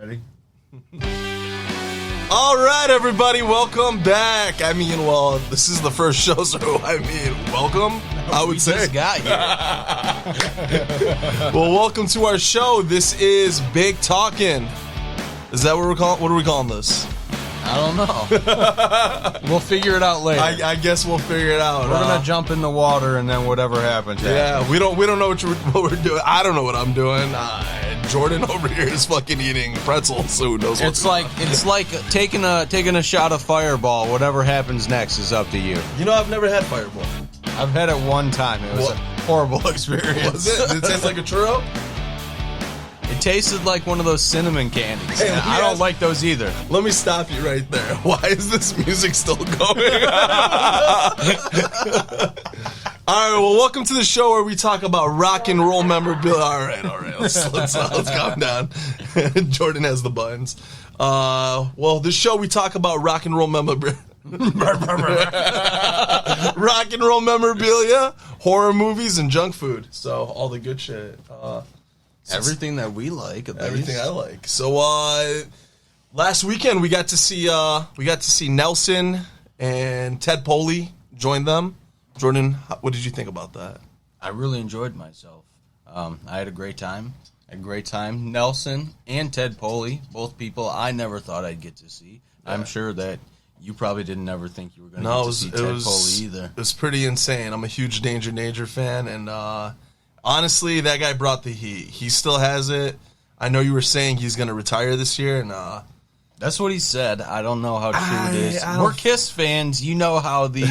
Ready? All right, everybody, welcome back. Well, this is the first show, so welcome. I would say. Just got here. Well, welcome to our show. This is Big Talkin'. Is that what we're calling? What are we calling this? I don't know. We'll figure it out later. I guess we'll figure it out. We're gonna jump in the water, and then whatever happens. Yeah, we don't know what we're doing. I don't know what I'm doing. Jordan over here is fucking eating pretzels, so who knows? It's like taking a shot of Fireball. Whatever happens next is up to you. You know, I've never had Fireball. I've had it one time. It was a horrible experience. Was it? Did it taste like a churro? It tasted like one of those cinnamon candies. Hey, I don't like those either. Let me stop you right there. Why is this music still going? All right, well, welcome to the show where we talk about rock and roll memorabilia. All right. Let's calm down. Jordan has the buttons. Well, this show we talk about rock and roll memorabilia. Rock and roll memorabilia, horror movies, and junk food. So all the good shit. Everything that we like. Everything I like. So last weekend we got to see Nelson and Ted Poley join them. Jordan, what did you think about that? I really enjoyed myself. I had a great time. Nelson and Ted Poley, both people I never thought I'd get to see. Yeah. I'm sure that you probably didn't ever think you were going to get to see Ted Poley either. It was pretty insane. I'm a huge Danger fan, and honestly, that guy brought the heat. He still has it. I know you were saying he's going to retire this year, and that's what he said. I don't know how true it is. We're Kiss fans. You know how the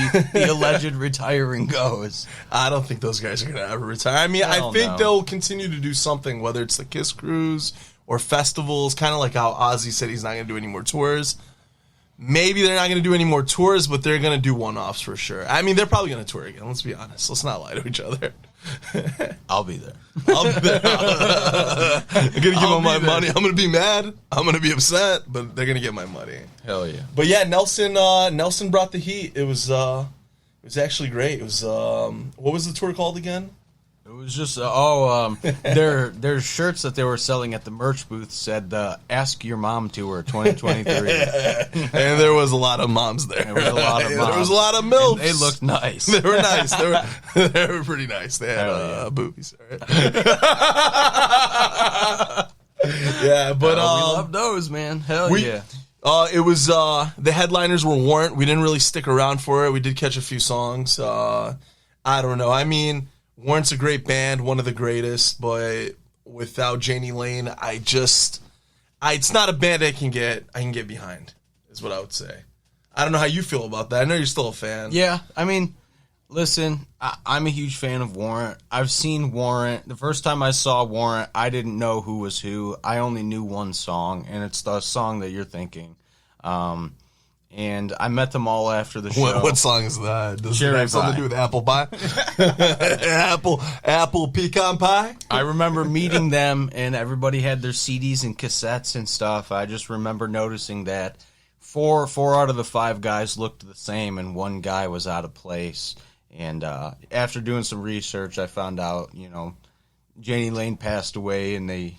alleged retiring goes. I don't think those guys are going to ever retire. I mean, I think they'll continue to do something, whether it's the Kiss Cruise or festivals, kind of like how Ozzy said he's not going to do any more tours. Maybe they're not going to do any more tours, but they're going to do one-offs for sure. I mean, they're probably going to tour again. Let's be honest. Let's not lie to each other. I'll be there. I'm going to give them my money. I'm going to be mad. I'm going to be upset, but they're going to get my money. Hell yeah. But yeah, Nelson brought the heat. It was actually great. It was what was the tour called again? It was just their shirts that they were selling at the merch booth said Ask Your Mom Tour 2023. And there was a lot of moms there. There was a lot of moms. There was a lot of milfs. And they looked nice. They were nice. They were pretty nice. They had boobies. Right? Yeah, but we love those, man. Hell yeah. It was the headliners were Warrant. We didn't really stick around for it. We did catch a few songs. I don't know. I mean, Warrant's a great band, one of the greatest, but without Janie Lane, it's not a band I can get behind, is what I would say. I don't know how you feel about that. I know you're still a fan. Yeah, I mean, listen, I'm a huge fan of Warrant. I've seen Warrant. The first time I saw Warrant, I didn't know who was who. I only knew one song, and it's the song that you're thinking. And I met them all after the show. What song is that? Does it have something to do with apple pie? apple pecan pie? I remember meeting them, and everybody had their CDs and cassettes and stuff. I just remember noticing that four out of the 5 guys looked the same, and one guy was out of place. And after doing some research, I found out, Janie Lane passed away, and they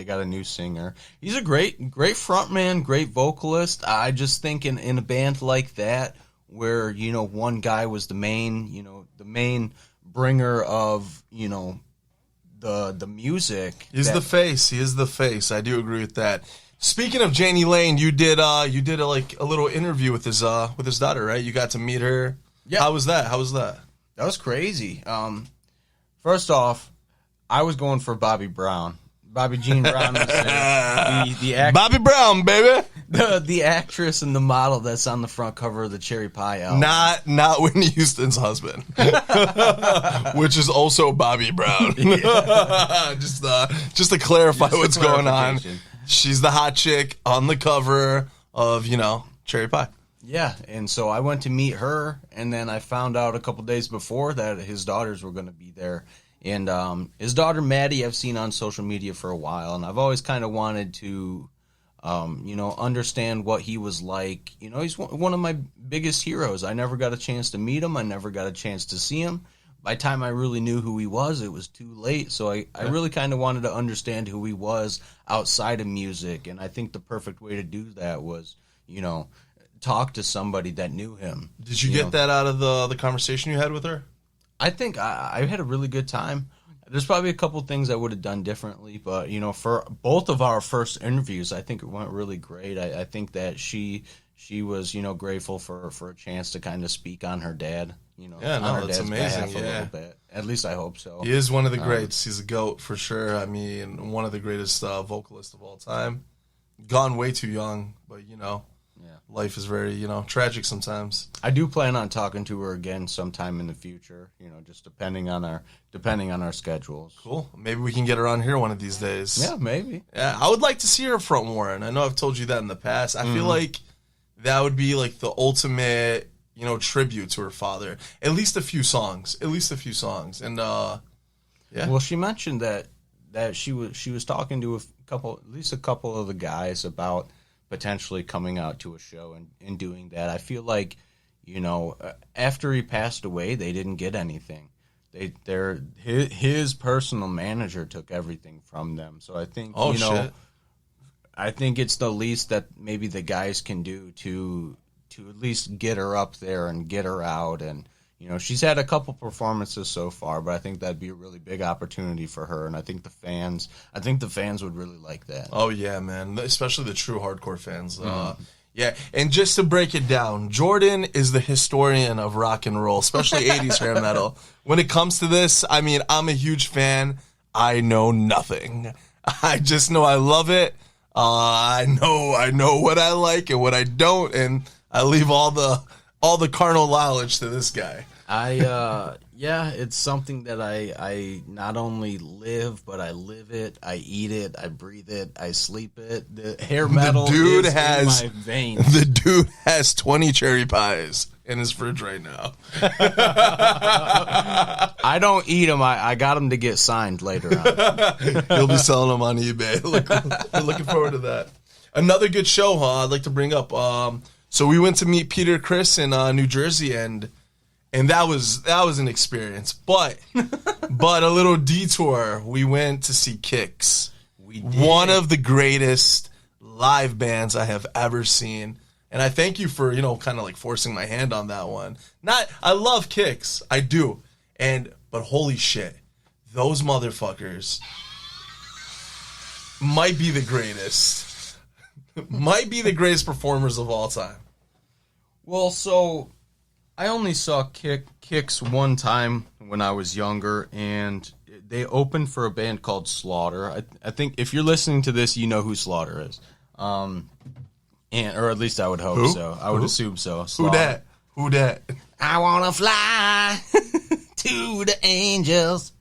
got a new singer. He's a great frontman, great vocalist. I just think in a band like that, where one guy was the main bringer of the music. He's the face. He is the face. I do agree with that. Speaking of Janie Lane, you did a little interview with his daughter, right? You got to meet her. Yeah. How was that? That was crazy. First off, I was going for Bobby Brown. Bobby Jean Brown was the actress. Bobby Brown, baby. The actress and the model that's on the front cover of the Cherry Pie album. Not Whitney Houston's husband, which is also Bobby Brown. Just to clarify what's going on. She's the hot chick on the cover of Cherry Pie. Yeah, and so I went to meet her, and then I found out a couple days before that his daughters were going to be there. And his daughter, Maddie, I've seen on social media for a while, and I've always kind of wanted to, understand what he was like. He's one of my biggest heroes. I never got a chance to meet him. I never got a chance to see him. by the time I really knew who he was, it was too late. So I really kind of wanted to understand who he was outside of music. And I think the perfect way to do that was, talk to somebody that knew him. Did you get that out of the conversation you had with her? I think I had a really good time. There's probably a couple things I would have done differently, but for both of our first interviews, I think it went really great. I think that she was grateful for a chance to kind of speak on her dad. On her that's dad's amazing. behalf a little bit. At least I hope so. He is one of the greats. He's a GOAT for sure. I mean, one of the greatest vocalists of all time. Gone way too young, but life is very tragic sometimes. I do plan on talking to her again sometime in the future. Just depending on our schedules. Cool. Maybe we can get her on here one of these days. Yeah, maybe. Yeah, I would like to see her front Warren. I know I've told you that in the past. I feel like that would be like the ultimate, tribute to her father. At least a few songs. And yeah. Well, she mentioned that she was talking to at least a couple of the guys about potentially coming out to a show and doing that. I feel like, after he passed away, they didn't get anything. His personal manager took everything from them. So I think, shit. I think it's the least that maybe the guys can do to at least get her up there and get her out. And, she's had a couple performances so far, but I think that'd be a really big opportunity for her. And I think the fans would really like that. Oh, yeah, man. Especially the true hardcore fans. Yeah, and just to break it down, Jordan is the historian of rock and roll, especially 80s hair metal. When it comes to this, I mean, I'm a huge fan. I know nothing. I just know I love it. I know what I like and what I don't, and I leave all the carnal knowledge to this guy. It's something that I not only live, but I live it, I eat it, I breathe it, I sleep it. The hair metal is in my veins. The dude has 20 cherry pies in his fridge right now. I don't eat them. I got them to get signed later on. You'll be selling them on eBay. We're looking forward to that. Another good show, I'd like to bring up. So we went to meet Peter Criss in New Jersey, and that was an experience. But a little detour. We went to see Kix. We did. One of the greatest live bands I have ever seen. And I thank you for, kind of like forcing my hand on that one. I love Kix. I do. But holy shit, those motherfuckers might be the greatest. Might be the greatest performers of all time. Well, so I only saw Kix one time when I was younger, and they opened for a band called Slaughter. I think if you're listening to this, you know who Slaughter is. Or at least I would hope so. I would assume so. Slaughter. Who that? I wanna fly to the angels.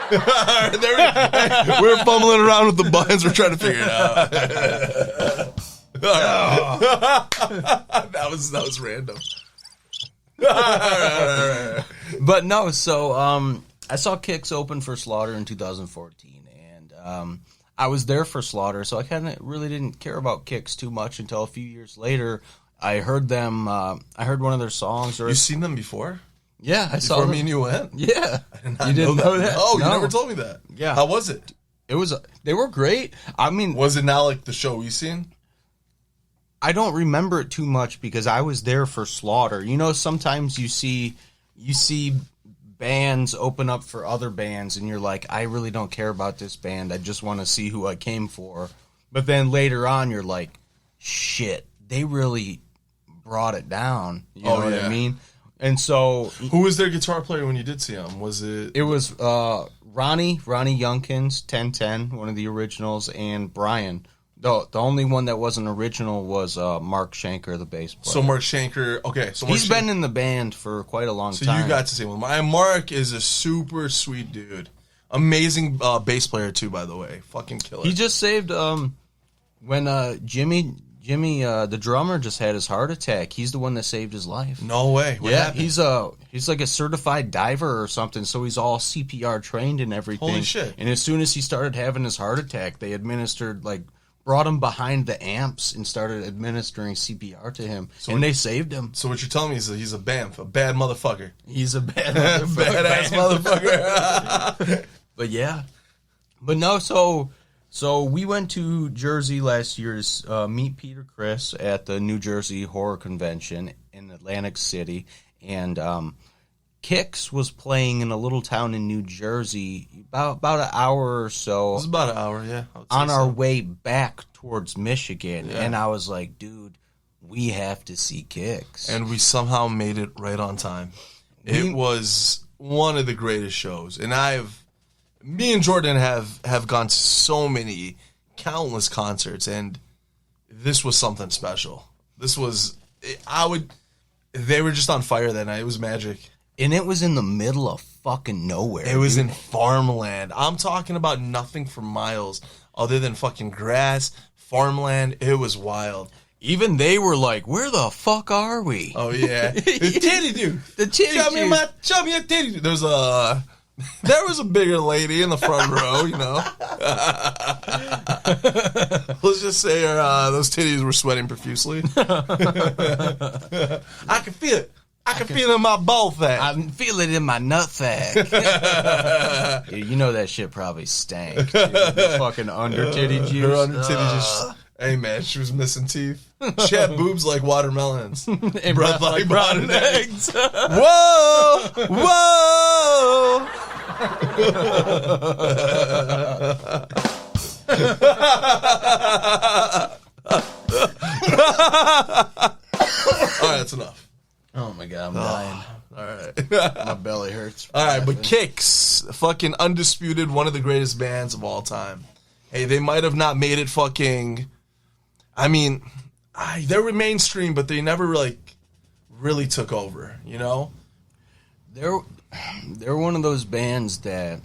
We're fumbling around with the buttons. We're trying to figure it out. That was random. But no, so I saw Kix open for Slaughter in 2014, and I was there for Slaughter, so I kind of really didn't care about Kix too much until a few years later. I heard them. I heard one of their songs. You seen them before? Yeah, I saw them. them. Before me and you went? Yeah. You didn't know that? Oh, no. You never told me that. Yeah. How was it? They were great. I mean, was it not like the show we seen? I don't remember it too much because I was there for Slaughter. Sometimes you see bands open up for other bands and you're like, I really don't care about this band. I just want to see who I came for. But then later on you're like, shit, they really brought it down. You know what I mean? And so, who was their guitar player when you did see him? Was it? It was Ronnie Youngkins, 1010, one of the originals, and Brian. The only one that wasn't original was Mark Shanker, the bass player. So Mark Shanker, okay. So he's been in the band for quite a long time. So you got to see him. Mark is a super sweet dude. Amazing bass player too, by the way. Fucking killer. He just saved when Jimmy, the drummer, just had his heart attack. He's the one that saved his life. No way. What happened? He's like a certified diver or something, so he's all CPR trained and everything. Holy shit. And as soon as he started having his heart attack, they administered like brought him behind the amps and started administering CPR to him, and they saved him. So what you're telling me is that he's a BAMF, a bad motherfucker. He's a bad motherfucker. Badass motherfucker. But yeah. But no, so we went to Jersey last year to meet Peter Criss at the New Jersey Horror Convention in Atlantic City, and Kix was playing in a little town in New Jersey about an hour or so. It was about an hour, yeah. On our way back towards Michigan, and I was like, dude, we have to see Kix. And we somehow made it right on time. It was one of the greatest shows, and me and Jordan have gone to so many, countless concerts, and this was something special. They were just on fire that night. It was magic. And it was in the middle of fucking nowhere. It was in farmland. I'm talking about nothing for miles other than fucking grass, farmland. It was wild. Even they were like, where the fuck are we? Oh, yeah. The titty dude. The titty dude. Show me a titty dude. There was a bigger lady in the front row, you know. Let's just say those titties were sweating profusely. I can feel it. I can feel it in my ball sack. I can feel it in my nut sack. Yeah, you know that shit probably stank, dude. The fucking under titty juice. Her under titty just... Hey, man, she was missing teeth. She had boobs like watermelons. And breath like rotten eggs. Whoa! Whoa! All right, that's enough. Oh my god, I'm dying. All right. My belly hurts. All right, but Kix, fucking undisputed, one of the greatest bands of all time. Hey, they might have not made it fucking... I mean, they were mainstream, but they never really took over, you know? They're one of those bands that,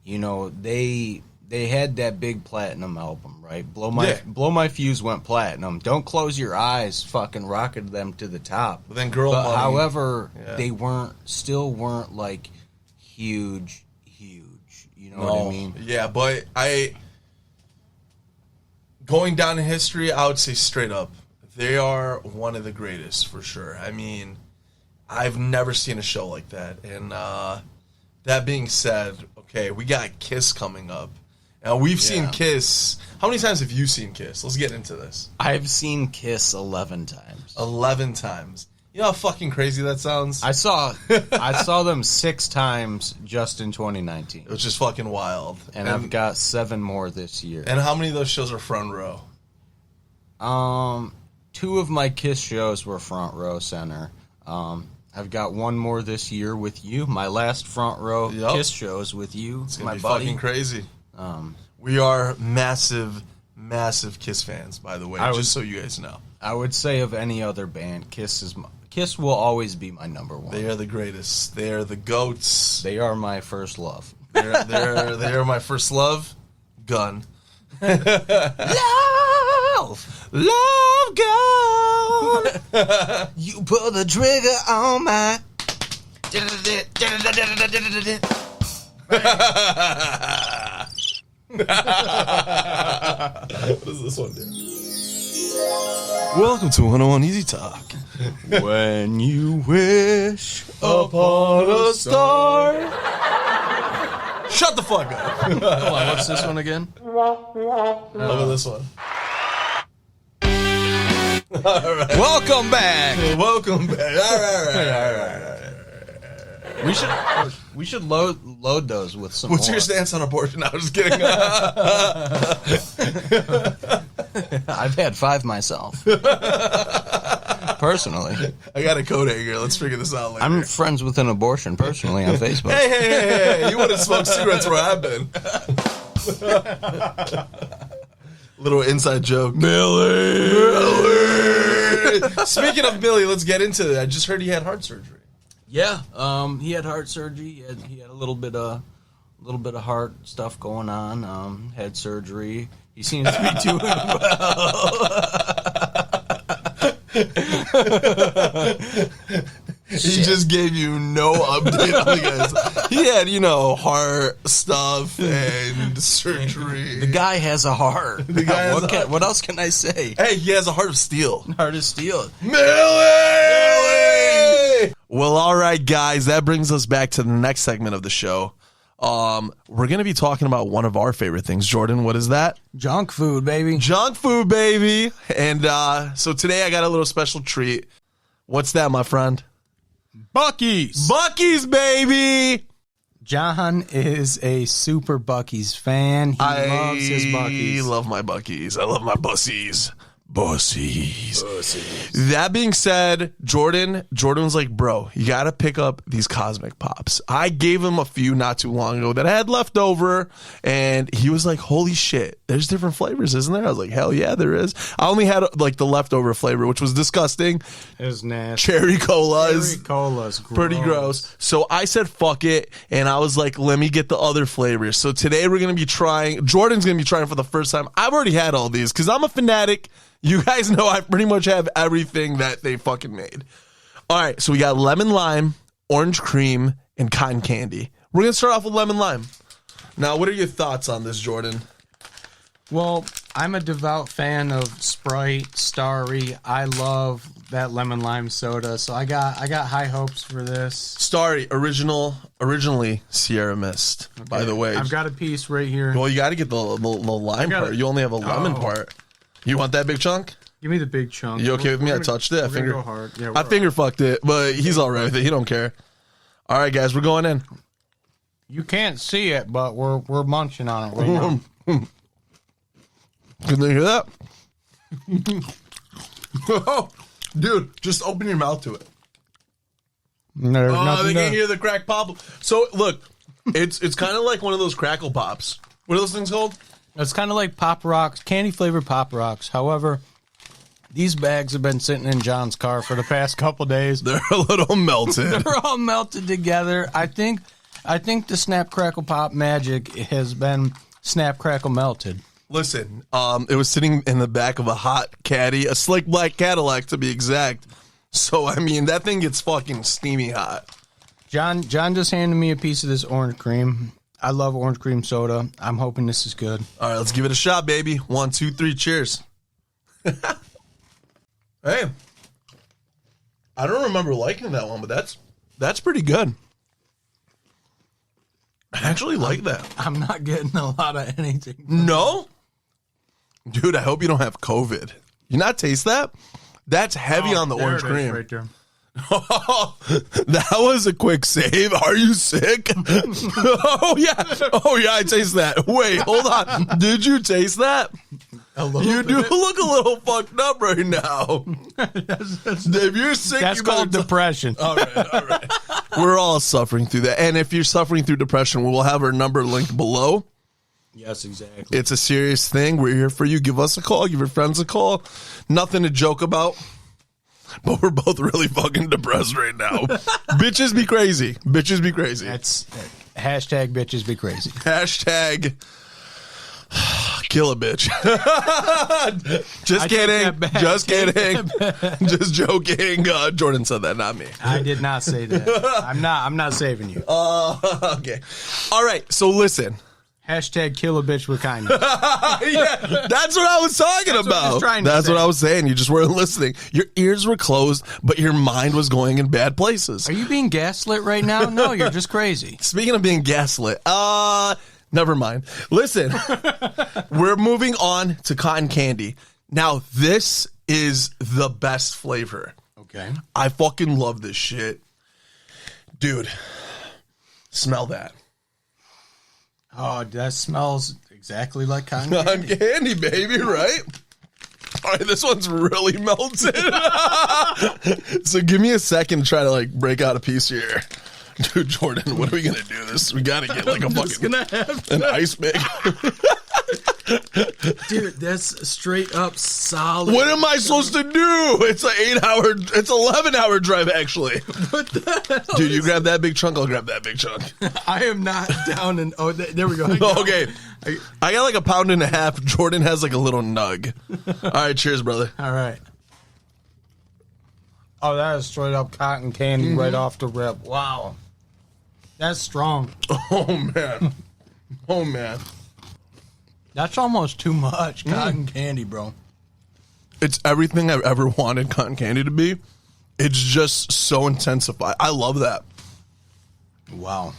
you know, they had that big platinum album, right? Blow My Fuse went platinum. Don't Close Your Eyes fucking rocketed them to the top. But then Money. However, they still weren't like huge. You know what I mean? Yeah, but going down in history, I would say straight up, they are one of the greatest for sure. I mean, I've never seen a show like that. And that being said, okay, we got Kiss coming up. Now, we've seen Kiss. How many times have you seen Kiss? Let's get into this. I've seen Kiss 11 times. 11 times. You know how fucking crazy that sounds? I saw them 6 times just in 2019. It was just fucking wild. And I've got 7 more this year. And how many of those shows are front row? 2 of my Kiss shows were front row center. I've got 1 more this year with you. My last front row Kiss shows with you, it's gonna my be buddy. Fucking crazy. We are massive Kiss fans, by the way, just so you guys know. I would say of any other band, Kiss will always be my number 1. They are the greatest. They are the GOATs. They are my first love. They are my first love. Gun. Love gun. You pull the trigger on my. What does this one do? Welcome to 101 Easy Talk. When you wish upon a star. Shut the fuck up. Hold on, what's this one again? Look at this one. All right. Welcome back. Welcome back. All right. We should load those with some. What's your stance on abortion? I was just kidding. I've had 5 myself. Personally. I got a coat hanger. Let's figure this out later. I'm friends with an abortion personally on Facebook. Hey. You wouldn't smoke cigarettes where I've been. Little inside joke. Billy. Speaking of Billy, let's get into it. I just heard he had heart surgery. Yeah, he had heart surgery. He had a little bit of heart stuff going on. Had surgery. He seems to be doing well. He just gave you no update on the guys. He had, heart stuff and surgery. The guy has a heart. What else can I say? Hey, he has a heart of steel. Heart of steel. Millie! Well, all right, guys. That brings us back to the next segment of the show. We're going to be talking about one of our favorite things. Jordan, what is that? Junk food, baby. Junk food, baby. And so today I got a little special treat. What's that, my friend? Buc-ee's. Buc-ee's, baby. John is a super Buc-ee's fan. He loves his Buc-ee's. I love my Buc-ee's. I love my bussies. Bussies. That being said, Jordan was like, bro, you got to pick up these Cosmic Pops. I gave him a few not too long ago that I had left over, and he was like, holy shit, there's different flavors, isn't there? I was like, hell yeah, there is. I only had like the leftover flavor, which was disgusting. It was nasty. Cherry cola. Cherry cola's gross. Pretty gross. So I said, fuck it, and I was like, let me get the other flavors. So today we're going to be trying, Jordan's going to be trying for the first time. I've already had all these because I'm a fanatic. You guys know I pretty much have everything that they fucking made. All right, so we got lemon lime, orange cream, and cotton candy. We're going to start off with lemon lime. Now, what are your thoughts on this, Jordan? Well, I'm a devout fan of Sprite, Starry. I love that lemon lime soda, so I got high hopes for this. Starry, originally Sierra Mist, by the way. I've got a piece right here. Well, you got to get the lime part. You only have a lemon part. You want that big chunk? Give me the big chunk. You okay with me? I touched it. Go hard. Yeah, I finger fucked it, but he's all right with it. He don't care. All right, guys, we're going in. You can't see it, but we're munching on it right now. Can they hear that? Oh, dude, just open your mouth to it. They can hear the crack pop. So look, it's kind of like one of those crackle pops. What are those things called? It's kind of like Pop Rocks, candy-flavored Pop Rocks. However, these bags have been sitting in John's car for the past couple days. They're a little melted. They're all melted together. I think the Snap Crackle Pop magic has been Snap Crackle melted. Listen, it was sitting in the back of a hot caddy, a slick black Cadillac to be exact. So, I mean, that thing gets fucking steamy hot. John just handed me a piece of this orange cream. I love orange cream soda. I'm hoping this is good. All right, let's give it a shot, baby. 1, 2, 3, cheers. Hey, I don't remember liking that one, but that's pretty good. I actually like that. I'm not getting a lot of anything. No? Dude, I hope you don't have COVID. You not taste that? That's heavy on the orange cream. Right there. Oh, that was a quick save. Are you sick? Oh yeah, I taste that. Wait, hold on. Did you taste that? You do look a little fucked up right now. If you're sick, that's called depression. All right. We're all suffering through that, and if you're suffering through depression, we will have our number linked below. Yes, exactly. It's a serious thing. We're here for you. Give us a call. Give your friends a call. Nothing to joke about. But we're both really fucking depressed right now. Bitches be crazy. Bitches be crazy. That's hashtag bitches be crazy. Hashtag kill a bitch. Just kidding. Just kidding. Just joking. Jordan said that, not me. I did not say that. I'm not saving you. Okay. All right. So listen. Hashtag kill a bitch with kindness. Yeah, that's what I was talking about. That's what I was saying. You just weren't listening. Your ears were closed, but your mind was going in bad places. Are you being gaslit right now? No, you're just crazy. Speaking of being gaslit, never mind. Listen, we're moving on to cotton candy. Now, this is the best flavor. Okay. I fucking love this shit. Dude, smell that. Oh, that smells exactly like cotton candy. Cotton candy, baby, right? All right, this one's really melted. So give me a second to try to like break out a piece here. Dude, Jordan, what are we gonna do? We gotta get like a fucking an ice pick. Dude, that's straight up solid. What am I supposed to do? It's an 11-hour drive actually. What the hell? Dude, you grab that big chunk, I'll grab that big chunk. I am not down in. Oh, there we go. Okay, I got like a pound and a half. Jordan has like a little nug. All right, cheers, brother. All right. Oh, that is straight up cotton candy right off the rip. Wow. That's strong. Oh, man. Oh, man. That's almost too much cotton candy, bro. It's everything I've ever wanted cotton candy to be. It's just so intensified. I love that. Wow.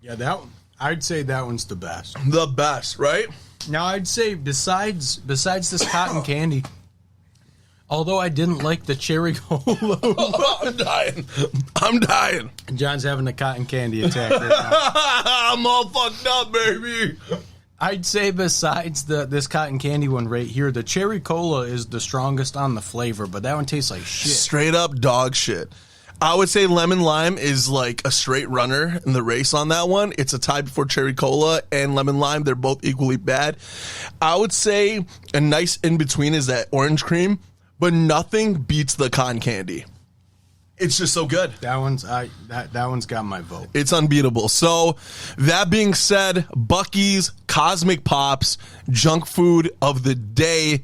Yeah, I'd say that one's the best. The best, right? Now, I'd say besides this cotton candy, although I didn't like the cherry cola. I'm dying. John's having a cotton candy attack right now. I'm all fucked up, baby. I'd say besides this cotton candy one right here, the cherry cola is the strongest on the flavor, but that one tastes like shit. Straight up dog shit. I would say lemon lime is like a straight runner in the race on that one. It's a tie before cherry cola and lemon lime. They're both equally bad. I would say a nice in between is that orange cream, but nothing beats the cotton candy. It's just so good. That one's got my vote. It's unbeatable. So, that being said, Buc-ee's Cosmic Pops, junk food of the day.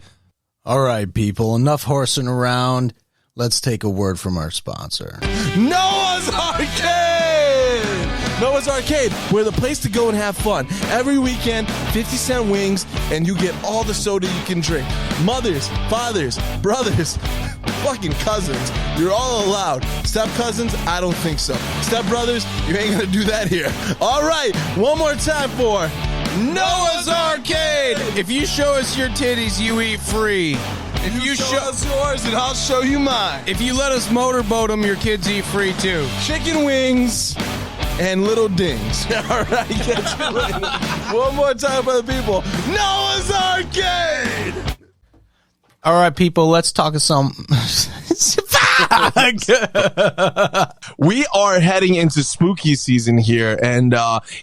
All right, people, enough horsing around. Let's take a word from our sponsor. Noah's Arcade! Noah's Arcade, we're the place to go and have fun. Every weekend, 50-cent wings, and you get all the soda you can drink. Mothers, fathers, brothers, fucking cousins, you're all allowed. Step cousins, I don't think so. Step brothers, you ain't gonna do that here. All right, one more time for Noah's Arcade! If you show us your titties, you eat free. If you show us yours, and I'll show you mine. If you let us motorboat them, your kids eat free too. Chicken wings and little dings. All right, get you later. One more time for the people. Noah's Arcade! All right, people, let's talk of some... We are heading into spooky season here, and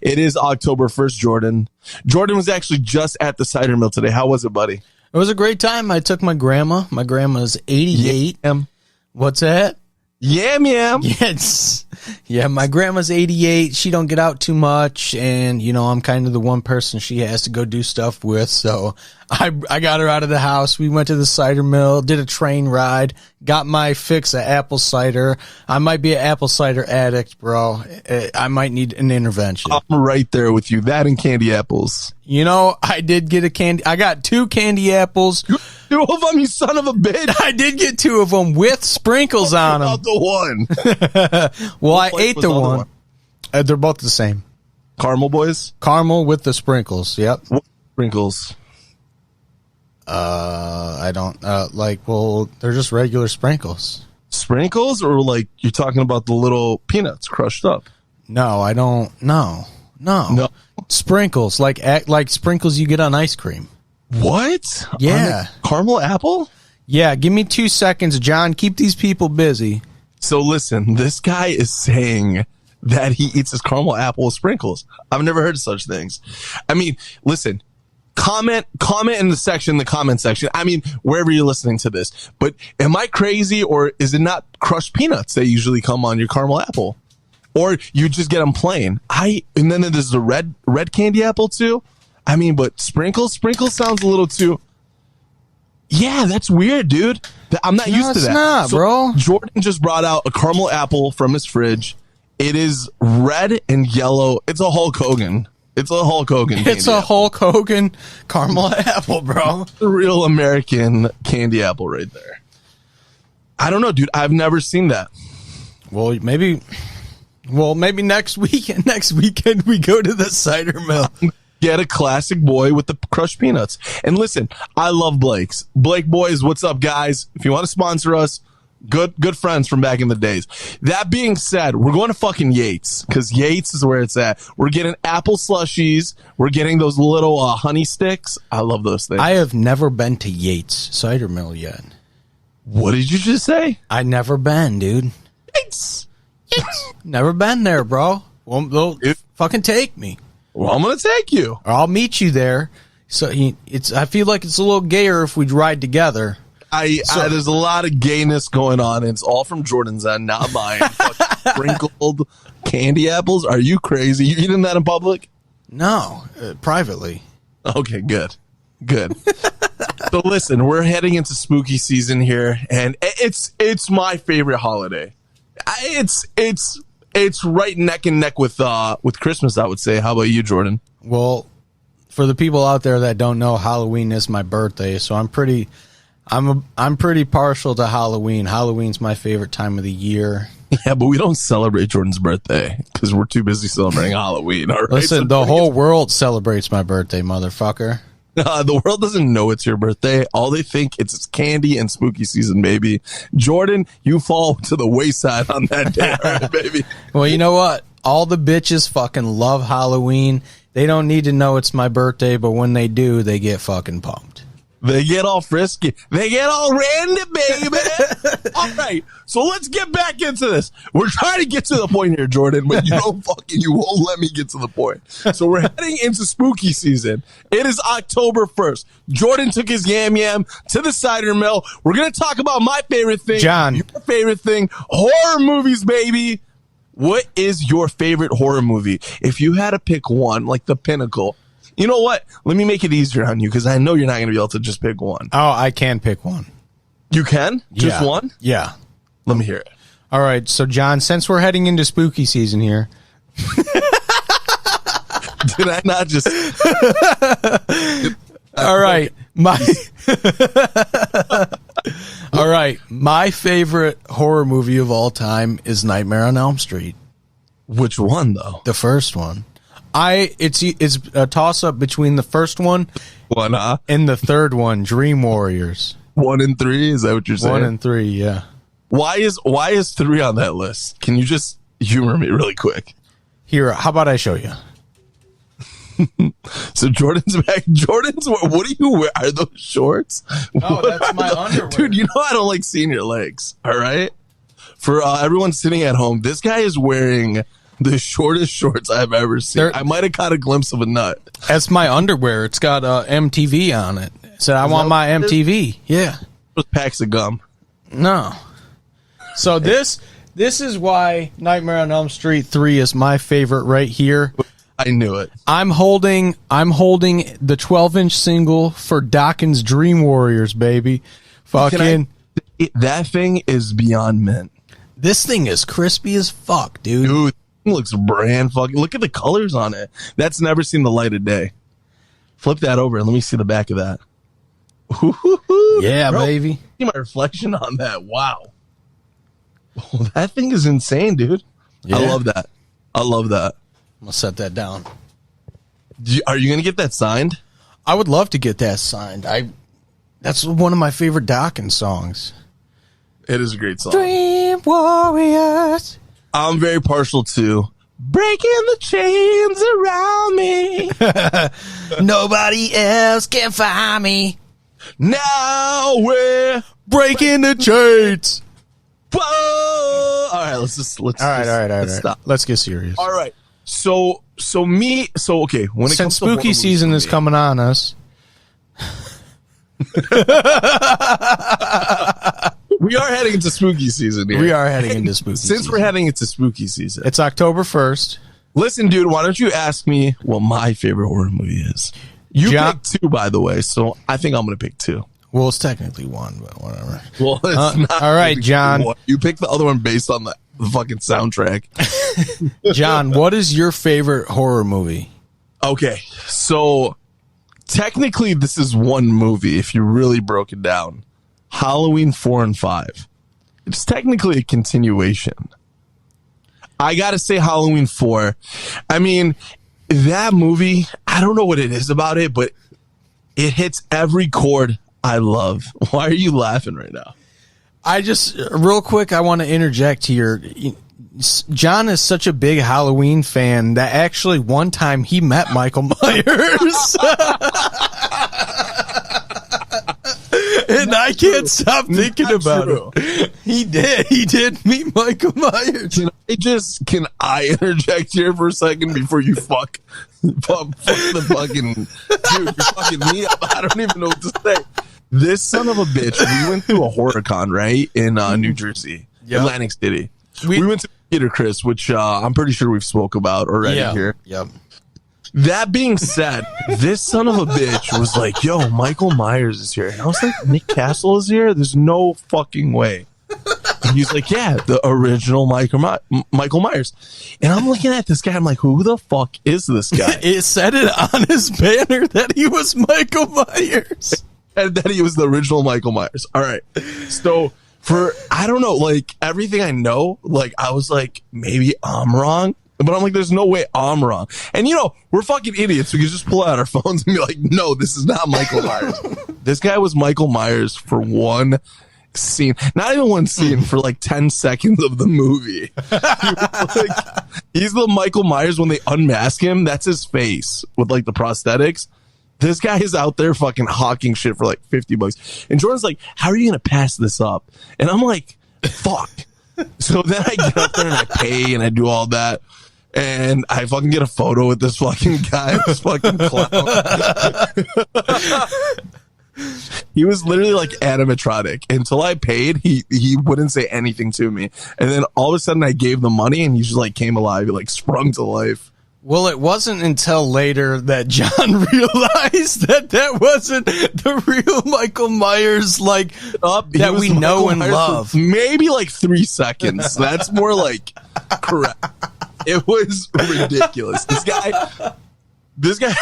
it is October 1st, Jordan. Jordan was actually just at the cider mill today. How was it, buddy? It was a great time. I took my grandma. My grandma's 88. What's that? Yam. Yes. Yeah, my grandma's 88. She don't get out too much, and, you know, I'm kind of the one person she has to go do stuff with, so I got her out of the house. We went to the cider mill, did a train ride, got my fix of apple cider. I might be an apple cider addict, bro. I might need an intervention. I'm right there with you. That and candy apples. You know, I did get I got 2 candy apples. 2 of them, you son of a bitch. I did get 2 of them with sprinkles on them. Not the one. Well, I ate the one. They're both the same. Caramel boys? Caramel with the sprinkles. Yep. What sprinkles? I don't well, they're just regular sprinkles. Sprinkles, or like you're talking about the little peanuts crushed up? No, I don't. No. Sprinkles, like sprinkles you get on ice cream. What? Yeah. Caramel apple? Yeah. Give me 2 seconds, John. Keep these people busy. So listen, this guy is saying that he eats his caramel apple with sprinkles. I've never heard of such things. I mean, listen. Comment in the comment section. I mean, wherever you're listening to this. But am I crazy, or is it not crushed peanuts that usually come on your caramel apple? Or you just get them plain? And then there's the red candy apple too. I mean, but sprinkles sounds a little too. Yeah, that's weird, dude. I'm not used to that. It's not, bro. Jordan just brought out a caramel apple from his fridge. It is red and yellow. It's a Hulk Hogan. It's a Hulk Hogan. It's a Hulk Hogan caramel apple, bro. The real American candy apple right there. I don't know, dude. I've never seen that. Well, maybe next weekend we go to the cider mill. Get a classic boy with the crushed peanuts. And listen, I love Blake's. Blake Boys, what's up, guys? If you want to sponsor us, good friends from back in the days. That being said, we're going to fucking Yates, because Yates is where it's at. We're getting apple slushies. We're getting those little honey sticks. I love those things. I have never been to Yates cider mill yet. What did you just say? I never been, dude. Yates. Never been there, bro. Well, they'll fucking take me. Well, I'm going to take you. Or I'll meet you there. So I feel like it's a little gayer if we ride together. There's a lot of gayness going on, and it's all from Jordan's end, not mine. Sprinkled candy apples? Are you crazy? You eating that in public? No, privately. Okay, good. So listen, we're heading into spooky season here, and it's my favorite holiday. It's right neck and neck with Christmas, I would say. How about you, Jordan? Well, for the people out there that don't know, Halloween is my birthday, so I'm pretty partial to Halloween. Halloween's my favorite time of the year. Yeah, but we don't celebrate Jordan's birthday because we're too busy celebrating Halloween. All right. Listen, so the whole world celebrates my birthday, motherfucker. The world doesn't know it's your birthday. All they think it's candy and spooky season, baby. Jordan, you fall to the wayside on that day, all right, baby. Well, you know what? All the bitches fucking love Halloween. They don't need to know it's my birthday, but when they do, they get fucking pumped. They get all frisky. They get all randy, baby. All right. So let's get back into this. We're trying to get to the point here, Jordan, but you won't let me get to the point. So we're heading into spooky season. It is October 1st. Jordan took his yam to the cider mill. We're going to talk about my favorite thing. John. Your favorite thing. Horror movies, baby. What is your favorite horror movie? If you had to pick one, like the pinnacle. You know what? Let me make it easier on you because I know you're not going to be able to just pick one. Oh, I can pick one. You can? Just Yeah. one? Yeah. Let me hear it. All right. So, John, since we're heading into spooky season here. Did I not just... All right. All right. My favorite horror movie of all time is Nightmare on Elm Street. Which one, though? The first one. It's a toss up between the first one and the third one, Dream Warriors. 1 and 3? Is that what you're saying? 1 and 3, yeah. Why is 3 on that list? Can you just humor me really quick? Here, how about I show you? So Jordan's back. What do you wear? Are those shorts? Oh, that's my underwear. Dude, you know I don't like seeing your legs, all right? For everyone sitting at home, this guy is wearing the shortest shorts I've ever seen. I might have caught a glimpse of a nut. That's my underwear. It's got MTV on it. So I want my MTV. Yeah. Just packs of gum. No. So this is why Nightmare on Elm Street 3 is my favorite right here. I knew it. I'm holding the 12-inch single for Dawkins Dream Warriors, baby. Fucking that thing is beyond mint. This thing is crispy as fuck, dude. Dude, it looks brand fucking. Look at the colors on it. That's never seen the light of day. Flip that over and let me see the back of that. Yeah, bro, baby. See my reflection on that. Wow. Oh, that thing is insane, dude. Yeah. I love that. I'm gonna set that down. Are you gonna get that signed? I would love to get that signed. That's one of my favorite Dawkins songs. It is a great song. Dream Warriors. I'm very partial to breaking the chains around me. Nobody else can find me. Now we're breaking the chains. Whoa! All right, let's stop. Let's get serious. All right. So okay. When it comes Since to spooky season is coming on us, we are heading into spooky season here. We are heading into spooky season. Since we're heading into spooky season. It's October 1st. Listen, dude, why don't you ask me what my favorite horror movie is? You picked 2, by the way, so I think I'm going to pick 2. Well, it's technically 1, but whatever. Well, it's not. All right, John. You picked the other one based on the fucking soundtrack. John, what is your favorite horror movie? Okay, so technically this is one movie if you really broke it down. Halloween 4 and 5. It's technically a continuation. I gotta say Halloween 4. I mean, that movie, I don't know what it is about it, but it hits every chord I love. Why are you laughing right now? I just, real quick, I want to interject here. John is such a big Halloween fan that actually one time he met Michael Myers. And I can't stop thinking about it. He did meet Michael Myers. Can I interject here for a second before you fuck the fucking dude? You're fucking me up. I don't even know what to say. This son of a bitch. We went to a horror con, right, in New Jersey, Atlantic City. We went to Peter Chris, which I'm pretty sure we've spoke about already here. Yep. That being said, this son of a bitch was like, yo, Michael Myers is here. And I was like, Nick Castle is here? There's no fucking way. And he's like, yeah, the original Michael Myers. And I'm looking at this guy. I'm like, who the fuck is this guy? It said it on his banner that he was Michael Myers. And that he was the original Michael Myers. All right. So I don't know, like everything I know, like I was like, maybe I'm wrong. But I'm like, there's no way I'm wrong. And, we're fucking idiots. We can just pull out our phones and be like, no, this is not Michael Myers. This guy was Michael Myers for one scene. Not even one scene, for like 10 seconds of the movie. He's the Michael Myers when they unmask him. That's his face with like the prosthetics. This guy is out there fucking hawking shit for like $50. And Jordan's like, how are you going to pass this up? And I'm like, fuck. So then I get up there and I pay and I do all that. And I fucking get a photo with this fucking guy, this fucking clown. He was literally like animatronic. Until I paid, he wouldn't say anything to me. And then all of a sudden I gave the money and he just like came alive. He like sprung to life. Well, it wasn't until later that John realized that wasn't the real Michael Myers, like, that we know and love. Maybe like 3 seconds. That's more like correct. It was ridiculous. This guy Jordan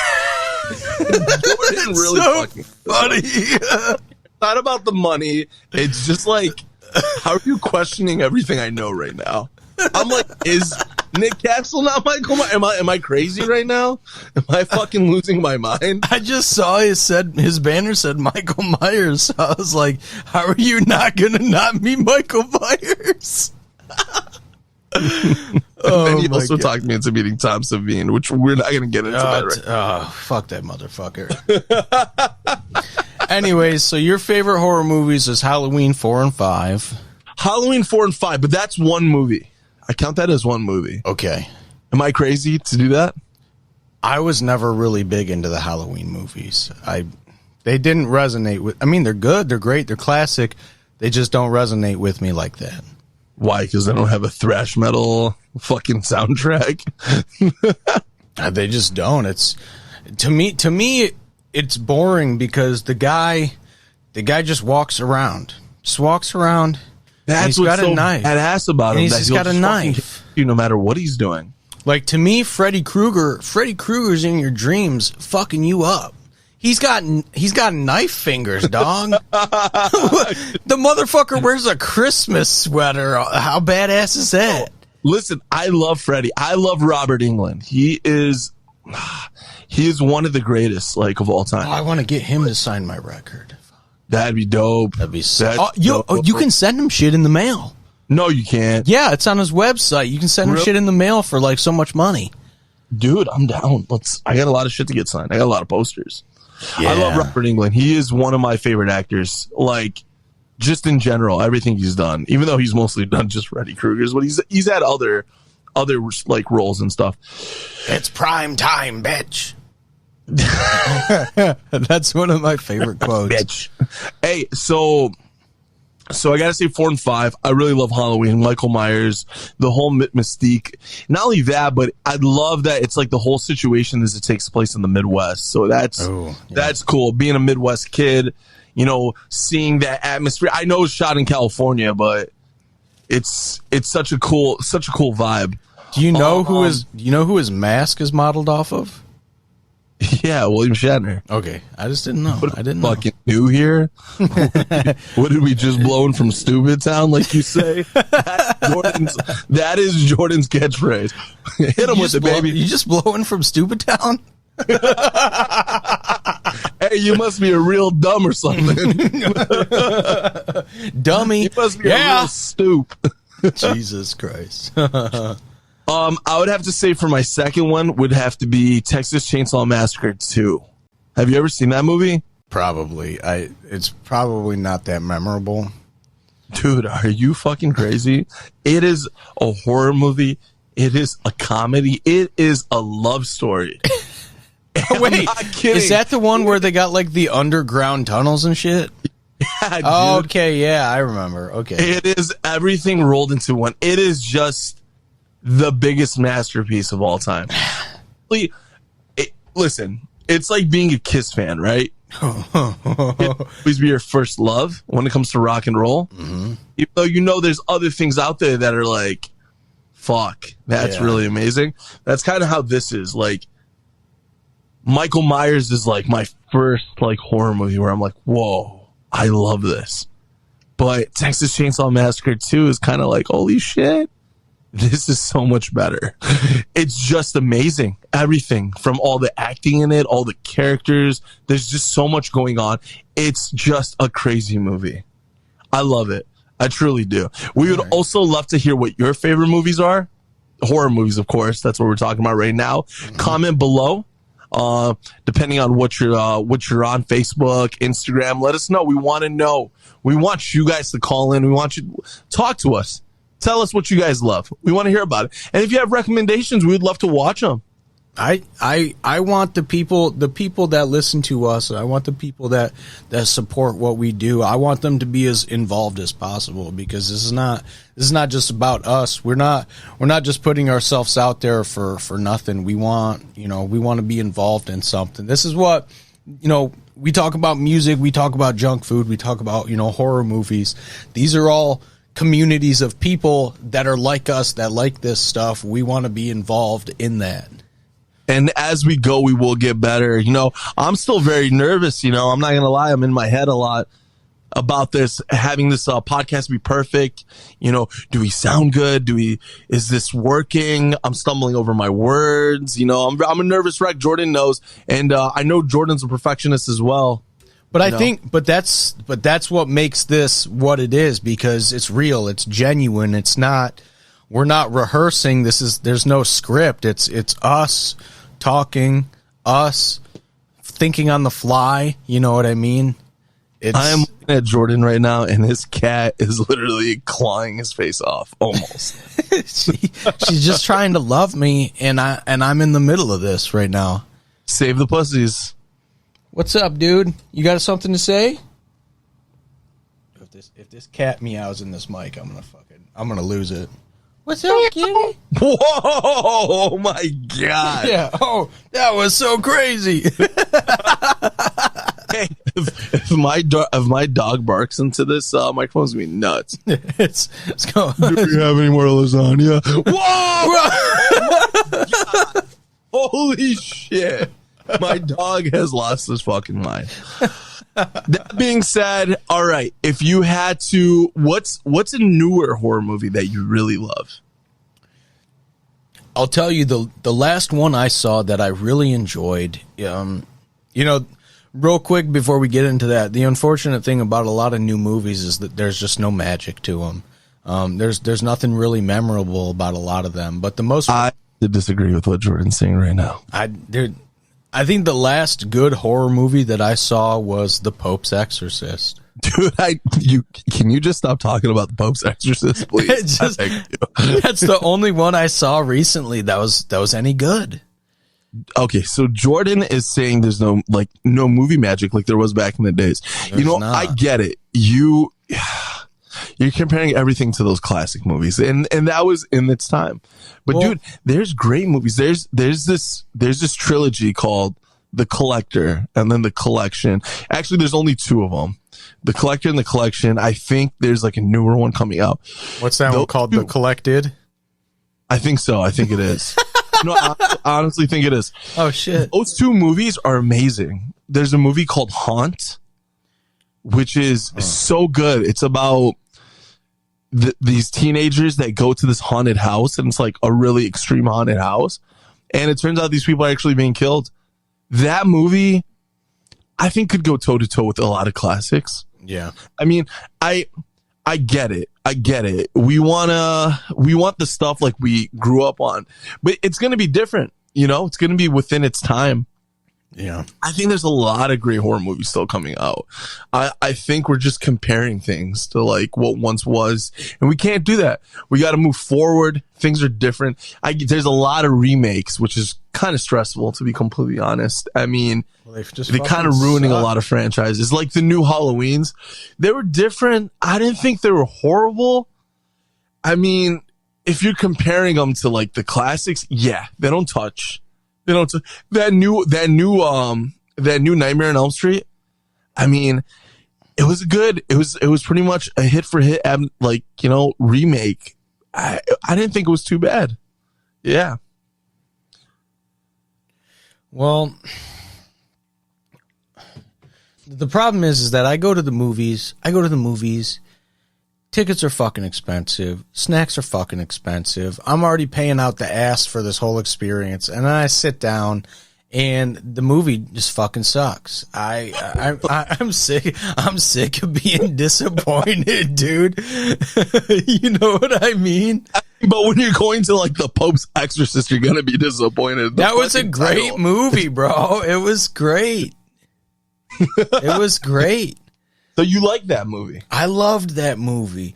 really so fucking funny. It's not about the money. It's just like, how are you questioning everything I know right now? I'm like, is Nick Castle not Michael Myers? Am I crazy right now? Am I fucking losing my mind? I just saw his banner said Michael Myers. So I was like, how are you not gonna not be Michael Myers? And then he also talked me into meeting Tom Savine, which we're not going to get into that right now. Fuck that motherfucker. Anyways, so your favorite horror movies is Halloween 4 and 5. Halloween 4 and 5, but that's one movie. I count that as one movie. Okay. Am I crazy to do that? I was never really big into the Halloween movies. They didn't resonate with... I mean, they're good, they're great, they're classic. They just don't resonate with me like that. Why? Because they don't have a thrash metal fucking soundtrack. They just don't. It's to me, it's boring because the guy just walks around. That's he's what's got a so knife. badass about him. He's got a knife. You no matter what he's doing. Like, to me, Freddy Krueger's in your dreams, fucking you up. He's got knife fingers, dog. The motherfucker wears a Christmas sweater. How badass is that? Listen, I love Freddy. I love Robert Englund. He is one of the greatest, like, of all time. Oh, I want to get him to sign my record. That'd be dope. That'd be sick. You can send him shit in the mail. No, you can't. Yeah, it's on his website. You can send him shit in the mail for like so much money. Dude, I'm down. I got a lot of shit to get signed. I got a lot of posters. Yeah. I love Robert Englund. He is one of my favorite actors. Like, just in general, everything he's done. Even though he's mostly done just Freddy Krueger's, but he's had other like roles and stuff. It's prime time, bitch. That's one of my favorite quotes. Bitch. Hey, so I gotta say 4 and 5. I really love Halloween, Michael Myers, the whole mystique. Not only that, but I love that it's like the whole situation as it takes place in the Midwest. So that's cool. Being a Midwest kid, seeing that atmosphere. I know it's shot in California, but it's such a cool vibe. Do you know who his mask is modeled off of? Yeah, William Shatner. Okay, I just didn't know. I didn't fucking new here. What did we just blowing from Stupid Town, like you say? That is Jordan's catchphrase. Hit him with it, baby. You just blowing from Stupid Town? Hey, you must be a real dumb or something. Dummy. You must be a real stoop. Jesus Christ. I would have to say for my second one would have to be Texas Chainsaw Massacre 2. Have you ever seen that movie? Probably. It's probably not that memorable. Dude, are you fucking crazy? It is a horror movie. It is a comedy. It is a love story. Wait, is that the one where they got like the underground tunnels and shit? Yeah, dude. Oh, okay, yeah, I remember. Okay. It is everything rolled into one. It is just the biggest masterpiece of all time. listen, it's like being a Kiss fan, right? Always be your first love when it comes to rock and roll. Mm-hmm. Even though you know there's other things out there that are like, fuck, that's really amazing. That's kind of how this is. Like, Michael Myers is like my first like horror movie where I'm like, whoa, I love this. But Texas Chainsaw Massacre 2 is kind of like, holy shit, this is so much better. It's just amazing. Everything from all the acting in it, all the characters. There's just so much going on. It's just a crazy movie. I love it. I truly do. We would also love to hear what your favorite movies are. Horror movies, of course. That's what we're talking about right now. Mm-hmm. Comment below. Depending on what you're on Facebook, Instagram, let us know. We want to know. We want you guys to call in. We want you to talk to us. Tell us what you guys love. We want to hear about it. And if you have recommendations, we'd love to watch them. I want the people that listen to us. I want the people that support what we do. I want them to be as involved as possible, because this is not just about us. We're not just putting ourselves out there for nothing. We want to be involved in something. This is what, we talk about music, we talk about junk food, we talk about, horror movies. These are all communities of people that are like us, that like this stuff. We want to be involved in that. And as we go, we will get better. I'm still very nervous. I'm not going to lie. I'm in my head a lot about this, having this podcast be perfect. Do we sound good? Is this working? I'm stumbling over my words. I'm a nervous wreck. Jordan knows. And I know Jordan's a perfectionist as well. But I think, but that's what makes this what it is, because it's real. It's genuine. We're not rehearsing. There's no script. It's us talking, us thinking on the fly. You know what I mean? I am looking at Jordan right now, and his cat is literally clawing his face off, almost. She's just trying to love me, and I'm in the middle of this right now. Save the pussies. What's up, dude? You got something to say? If this cat meows in this mic, I'm gonna lose it. What's up, kitty? Whoa! Oh my god! Yeah. Oh, that was so crazy. Hey, if my dog barks into this microphone's gonna be nuts. It's going. Do you have any more lasagna? Whoa! Holy shit! My dog has lost his fucking mind. That being said, all right. If you had to, what's a newer horror movie that you really love? I'll tell you the last one I saw that I really enjoyed. Real quick before we get into that, the unfortunate thing about a lot of new movies is that there's just no magic to them. There's nothing really memorable about a lot of them. But I disagree with what Jordan's saying right now. I think the last good horror movie that I saw was The Pope's Exorcist. Dude, can you just stop talking about The Pope's Exorcist, please? That's the only one I saw recently that was any good. Okay, so Jordan is saying there's no movie magic like there was back in the days. Not. I get it. You're comparing everything to those classic movies, and that was in its time. But dude, there's great movies. There's this trilogy called The Collector and then The Collection. Actually, there's only two of them. The Collector and The Collection. I think there's like a newer one coming out. What's that one called? The Collected? I think so. I think it is. No, I honestly think it is. Oh shit. Those two movies are amazing. There's a movie called Haunt, which is so good. It's about these teenagers that go to this haunted house, and it's like a really extreme haunted house, and it turns out these people are actually being killed. That movie, I think, could go toe to toe with a lot of classics. Yeah, I mean, I get it. We want the stuff like we grew up on, but it's going to be different. It's going to be within its time. Yeah, I think there's a lot of great horror movies still coming out. I think we're just comparing things to like what once was, and we can't do that. We got to move forward. Things are different. There's a lot of remakes, which is kind of stressful, to be completely honest. I mean, they're kind of ruining a lot of franchises. Like the new Halloweens, they were different. I didn't think they were horrible. I mean, if you're comparing them to like the classics, yeah, they don't touch You know, that new Nightmare on Elm Street. I mean, it was good. It was pretty much a hit for hit, like, you know, remake. I didn't think it was too bad. Yeah. Well, the problem is that I go to the movies. Tickets are fucking expensive. Snacks are fucking expensive. I'm already paying out the ass for this whole experience. And then I sit down and the movie just fucking sucks. I'm sick. I'm sick of being disappointed, dude. You know what I mean? But when you're going to like the Pope's Exorcist, you're going to be disappointed. That was a great movie, bro. It was great. It was great. So you like that movie? I loved that movie.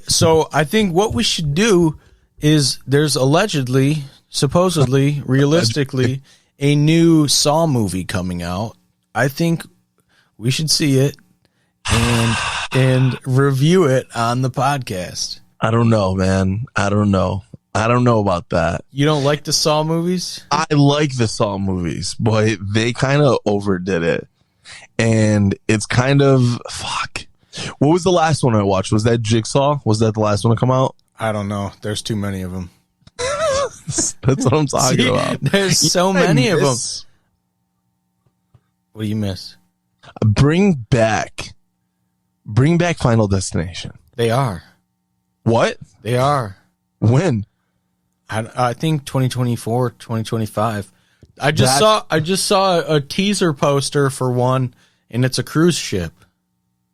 So I think what we should do is there's allegedly, supposedly, realistically, a new Saw movie coming out. I think we should see it and review it on the podcast. I don't know, man. I don't know about that. You don't like the Saw movies? I like the Saw movies, but they kind of overdid it. And it's kind of, fuck. What was the last one I watched? Was that Jigsaw? Was that the last one to come out? I don't know. There's too many of them. That's what I'm talking about. There's so many of them. What do you miss? Bring back Final Destination. They are. What? They are. When? I think 2024, 2025. I just saw a teaser poster for one, and it's a cruise ship.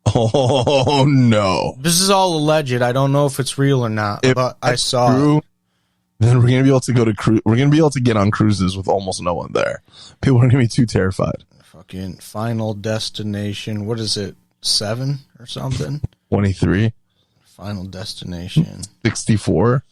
Oh no! This is all alleged. I don't know if it's real or not, but I saw it. Then we're gonna be able to go to cruise. We're gonna be able to get on cruises with almost no one there. People are gonna be too terrified. Fucking Final Destination. What is it? 7 or something? 23. Final Destination. 64.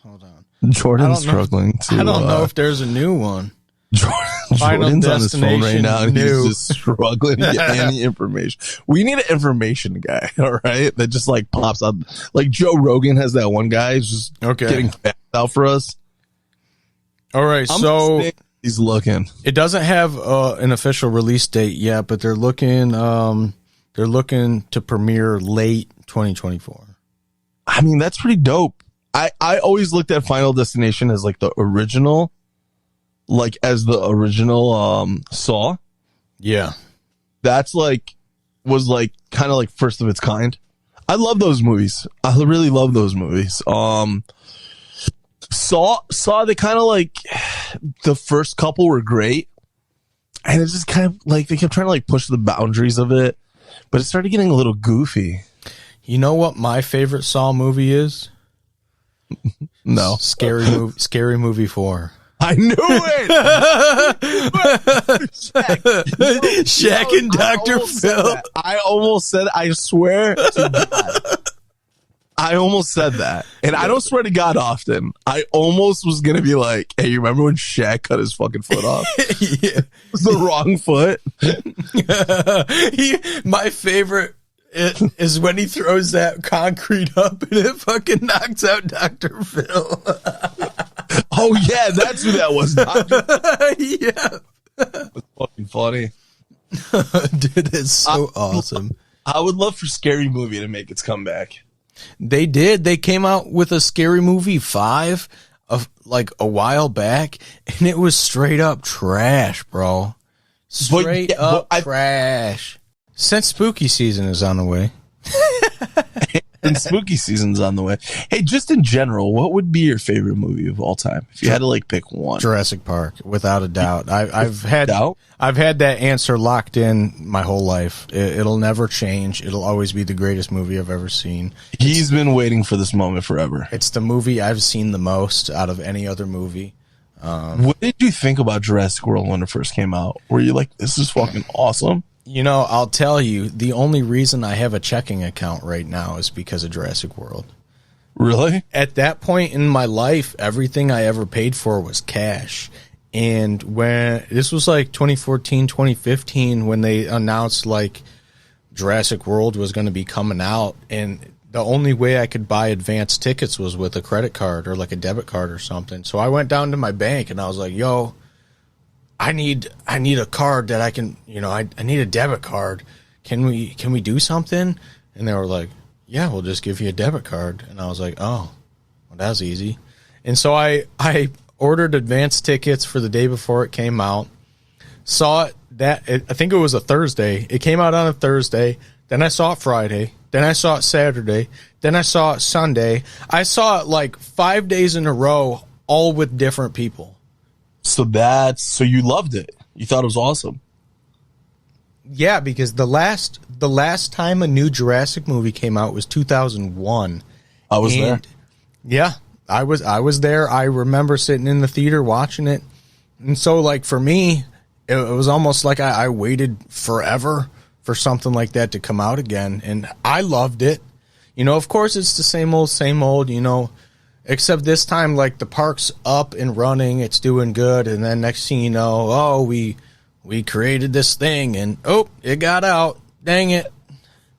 Hold on. Jordan's struggling to. I don't know if there's a new one. Jordan's on his phone right now, and he's just struggling to get any information. We need an information guy, all right? That just like pops up. Like Joe Rogan has that one guy who's just getting facts out for us. All right, so he's looking. It doesn't have an official release date yet, but they're looking to premiere late 2024. I mean, that's pretty dope. I always looked at Final Destination as like the original, like as the original Saw. Yeah. That's like was like kind of like first of its kind. I love those movies. I really love those movies. Saw they kind of like the first couple were great, and it's just kind of like they kept trying to like push the boundaries of it, but it started getting a little goofy. You know what my favorite Saw movie is? No. Scary Movie 4. I knew it. Shaq and Dr. Phil. I almost said, I swear to God. I almost said that. And I don't swear to God often. I almost was going to be like, hey, you remember when Shaq cut his fucking foot off? Yeah. It was the wrong foot. My favorite is when he throws that concrete up and it fucking knocks out Dr. Phil. Oh, yeah, that's who that was. Yeah. That's fucking funny. Dude, it's so awesome. I would love for Scary Movie to make its comeback. They did. They came out with a Scary Movie 5 like a while back, and it was straight up trash, bro. Straight up trash. Since spooky season is on the way. And spooky season's on the way. Hey, just in general, what would be your favorite movie of all time if you had to like pick one? Jurassic Park, without a doubt. I've had that answer locked in my whole life. It'll never change. It'll always be the greatest movie I've ever seen. He's been waiting for this moment forever. It's the movie I've seen the most out of any other movie. What did you think about Jurassic World when it first came out? Were you like, this is fucking awesome? You know, I'll tell you, the only reason I have a checking account right now is because of Jurassic World. Really? At that point in my life, everything I ever paid for was cash. And when this was like 2014, 2015, when they announced like Jurassic World was going to be coming out, and the only way I could buy advance tickets was with a credit card or like a debit card or something. So I went down to my bank and I was like, "Yo, I need a card that I can, I need a debit card. Can we do something?" And they were like, "Yeah, we'll just give you a debit card." And I was like, "Oh, well, that's easy." And so I ordered advance tickets for the day before it came out. Saw it I think it was a Thursday. It came out on a Thursday. Then I saw it Friday. Then I saw it Saturday. Then I saw it Sunday. I saw it like 5 days in a row, all with different people. So you loved it. You thought it was awesome. Yeah, because the last time a new Jurassic movie came out was 2001. I was there. Yeah, I was there. I remember sitting in the theater watching it. And so like for me, it was almost like I waited forever for something like that to come out again, and I loved it. Of course it's the same old, except this time, like, the park's up and running, it's doing good, and then next thing you know, we created this thing, and it got out. Dang it.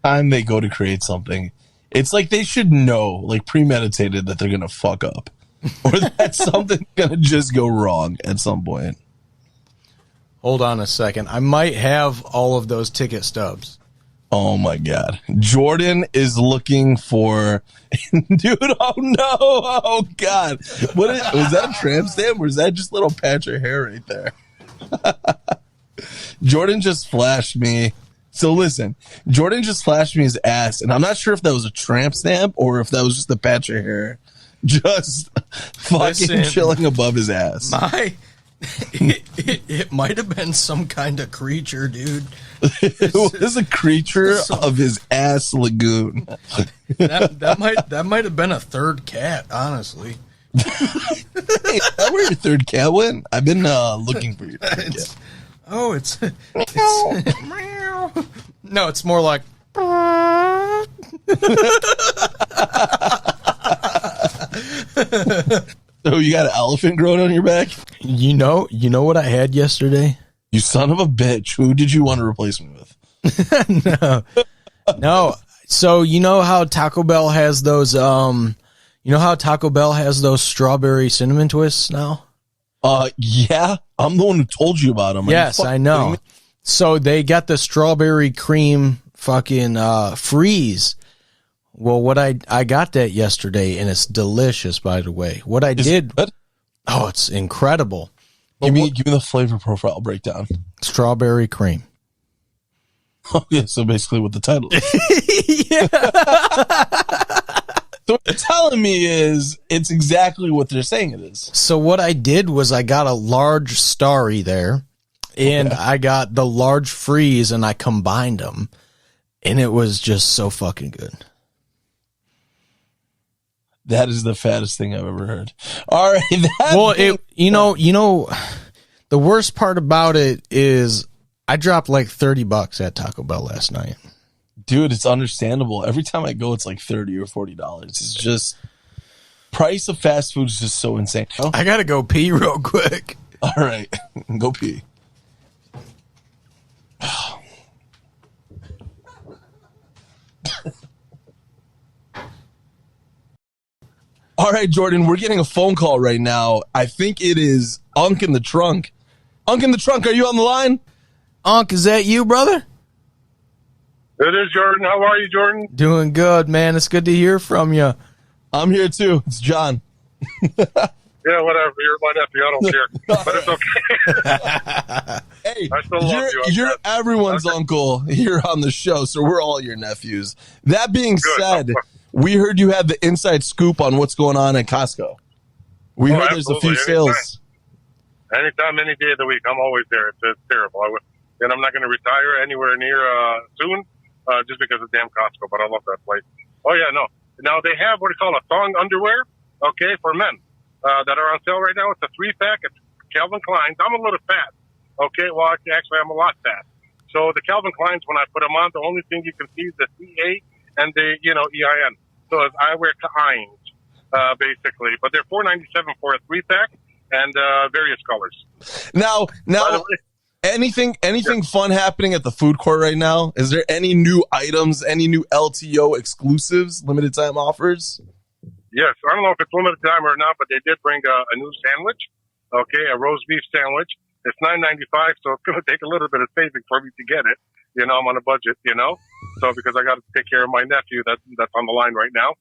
Time they go to create something, it's like they should know, like premeditated, that they're gonna fuck up, or that something's gonna just go wrong at some point. Hold on a second. I might have all of those ticket stubs. Oh my God. Jordan is looking for, dude. Oh no. Oh God. Was that a tramp stamp or is that just a little patch of hair right there? Jordan just flashed me. So listen, Jordan just flashed me his ass, and I'm not sure if that was a tramp stamp or if that was just a patch of hair just fucking chilling above his ass. It might have been some kind of creature, dude. It was a creature of his ass lagoon. That might have been a third cat, honestly. Hey, is that where your third cat went? I've been looking for your third cat. It's meow. No, it's more like So you got an elephant growing on your back? You know what I had yesterday? You son of a bitch. Who did you want to replace me with? No. So you know how Taco Bell has those strawberry cinnamon twists now? Yeah. I'm the one who told you about them. Yes, I know. So they got the strawberry cream fucking freeze. Well, what I got that yesterday, and it's delicious, by the way. What I did, it's incredible. Give me the flavor profile breakdown. Strawberry cream. Oh yeah, so basically what the title is. Yeah. So what you're telling me is it's exactly what they're saying it is. So what I did was I got a large starry there, and I got the large freeze, and I combined them, and it was just so fucking good. That is the fattest thing I've ever heard. All right. The worst part about it is I dropped like $30 at Taco Bell last night. Dude, it's understandable. Every time I go, it's like $30 or $40. It's just price of fast food is just so insane. Oh. I gotta go pee real quick. All right, go pee. All right, Jordan, we're getting a phone call right now. I think it is Unk in the Trunk. Unk in the Trunk, are you on the line? Unk, is that you, brother? It is, Jordan. How are you, Jordan? Doing good, man. It's good to hear from you. I'm here, too. It's John. Yeah, whatever. You're my nephew. I don't care. But it's okay. Hey, I still love you. You're everyone's uncle here on the show, so we're all your nephews. That being said, we heard you had the inside scoop on what's going on at Costco. We heard there's a few sales. Anytime, any day of the week, I'm always there. It's terrible. And I'm not going to retire anywhere near soon just because of damn Costco, but I love that place. Oh, yeah, no. Now, they have what they call a thong underwear, okay, for men that are on sale right now. It's a 3-pack. It's Calvin Klein's. I'm a little fat, okay? Well, actually, I'm a lot fat. So the Calvin Klein's, when I put them on, the only thing you can see is the CA and the, EIN. So I wear Kleins, basically. But they're $4.97 for a 3-pack and various colors. Now, anything fun happening at the food court right now? Is there any new items, any new LTO exclusives, limited time offers? Yes, I don't know if it's limited time or not, but they did bring a new sandwich. Okay, a roast beef sandwich. It's $9.95, so it's going to take a little bit of saving for me to get it. You know, I'm on a budget. You know, so because I got to take care of my nephew that's on the line right now.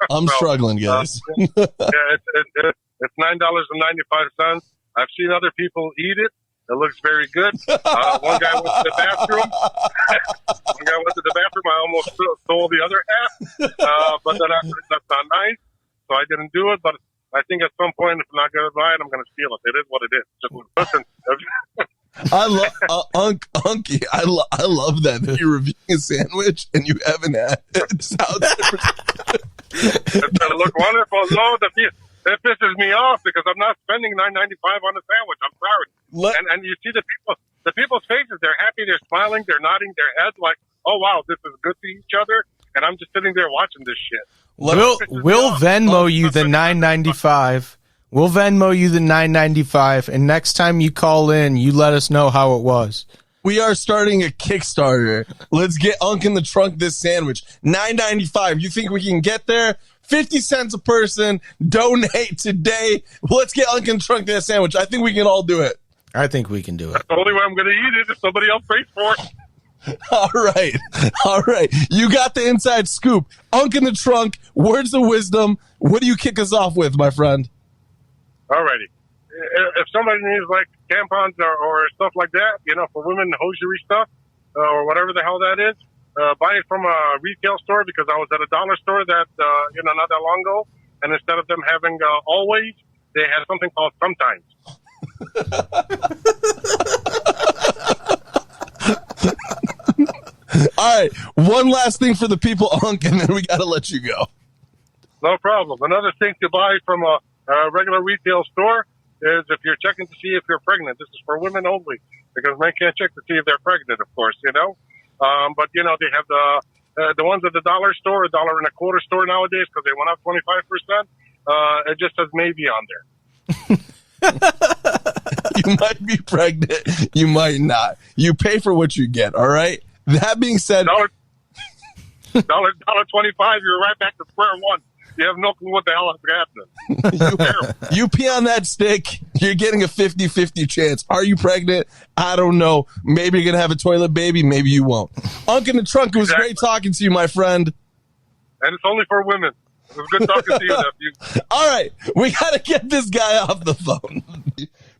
I'm struggling, guys. It's $9.95. I've seen other people eat it. It looks very good. One guy went to the bathroom. I almost stole the other half. But then that's not nice. So I didn't do it. But I think at some point, if I'm not going to buy it, I'm going to steal it. It is what it is. Just listen. I love Unky. I love that you're reviewing a sandwich and you haven't had it. It sounds it's going to look wonderful. No, it pisses me off because I'm not spending $9.95 on a sandwich. I'm sorry. And you see the people's faces. They're happy. They're smiling. They're nodding their heads like, "Oh wow, this is good to each other." And I'm just sitting there watching this shit. We'll Venmo you the $9.95. We'll Venmo you the $9.95, and next time you call in, you let us know how it was. We are starting a Kickstarter. Let's get Unk in the Trunk this sandwich. $9.95. You think we can get there? 50 cents a person. Donate today. Let's get Unk in the Trunk this sandwich. I think we can all do it. I think we can do it. That's the only way I'm going to eat it if somebody else pays for it. All right. You got the inside scoop. Unk in the Trunk. Words of wisdom. What do you kick us off with, my friend? Alrighty. If somebody needs like tampons or stuff like that, you know, for women, hosiery stuff or whatever the hell that is, buy it from a retail store because I was at a dollar store that, not that long ago. And instead of them having always, they had something called sometimes. All right. One last thing for the people, Unk, and then we got to let you go. No problem. Another thing to buy from a regular retail store is if you're checking to see if you're pregnant. This is for women only because men can't check to see if they're pregnant, of course, you know. But, you know, they have the ones at the dollar store, $1.25 store nowadays because they went up 25%. It just says maybe on there. You might be pregnant. You might not. You pay for what you get, all right? That being said... $1.25, you're right back to square one. You have no clue what the hell is happening. You pee on that stick, you're getting a 50-50 chance. Are you pregnant? I don't know. Maybe you're going to have a toilet baby. Maybe you won't. Unk in the Trunk, it was great talking to you, my friend. And it's only for women. It was good talking to you, nephew. All right. We got to get this guy off the phone.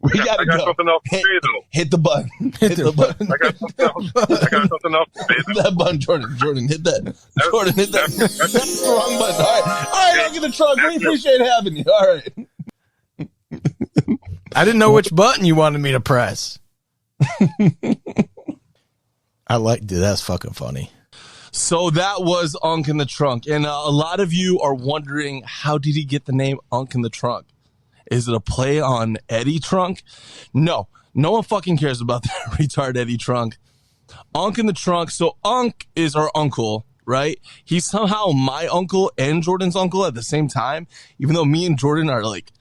We got to go. I got something else to say, though. Hit the button. Hit the button. I got something else to say. Hit that button, Jordan. Hit that. Jordan, hit that. That's the wrong button. All right, Unk in the Trunk. We appreciate having you. All right. I didn't know which button you wanted me to press. Dude, that's fucking funny. So that was Unk in the Trunk. And a lot of you are wondering, how did he get the name Unk in the Trunk? Is it a play on Eddie Trunk? No one fucking cares about that retard Eddie Trunk. Unk in the Trunk. So Unk is our uncle, right? He's somehow my uncle and Jordan's uncle at the same time, even though me and Jordan are like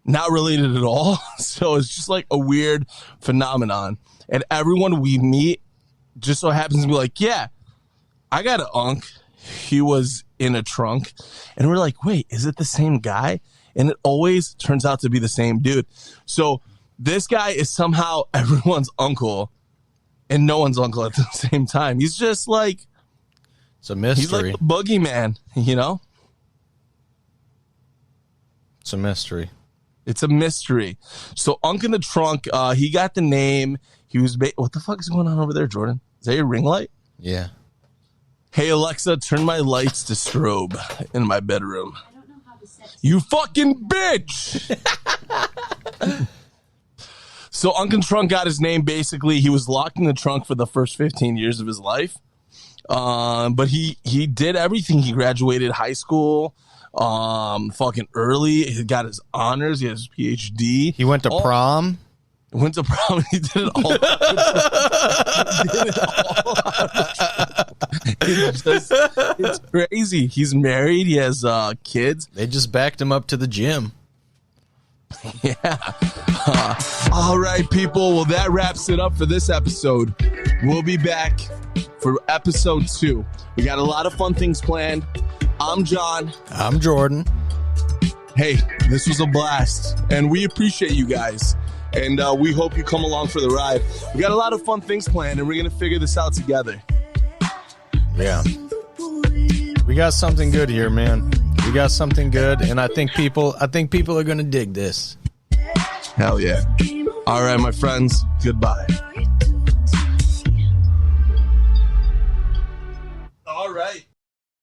not related at all. So it's just like a weird phenomenon. And everyone we meet just so happens to be like, yeah, I got an Unk. He was in a trunk. And we're like, wait, is it the same guy? And it always turns out to be the same dude. So this guy is somehow everyone's uncle and no one's uncle at the same time. He's just like... It's a mystery. He's like the boogeyman, you know? It's a mystery. It's a mystery. So Unk in the Trunk, he got the name. He was... What the fuck is going on over there, Jordan? Is that your ring light? Yeah. Hey, Alexa, turn my lights to strobe in my bedroom. You fucking bitch! So Unk in the Trunk got his name. Basically, he was locked in the trunk for the first 15 years of his life. But he did everything. He graduated high school fucking early. He got his honors. He has his PhD. He went to prom. Went to prom. He did it all. It's crazy. He's married. He has kids. They just backed him up to the gym. Yeah. All right, people. Well, that wraps it up for this episode. We'll be back for episode 2. We got a lot of fun things planned. I'm John. I'm Jordan. Hey, this was a blast, and we appreciate you guys. And we hope you come along for the ride. We got a lot of fun things planned, and we're going to figure this out together. Yeah. We got something good here, man. We got something good, and I think people are going to dig this. Hell yeah. All right, my friends. Goodbye.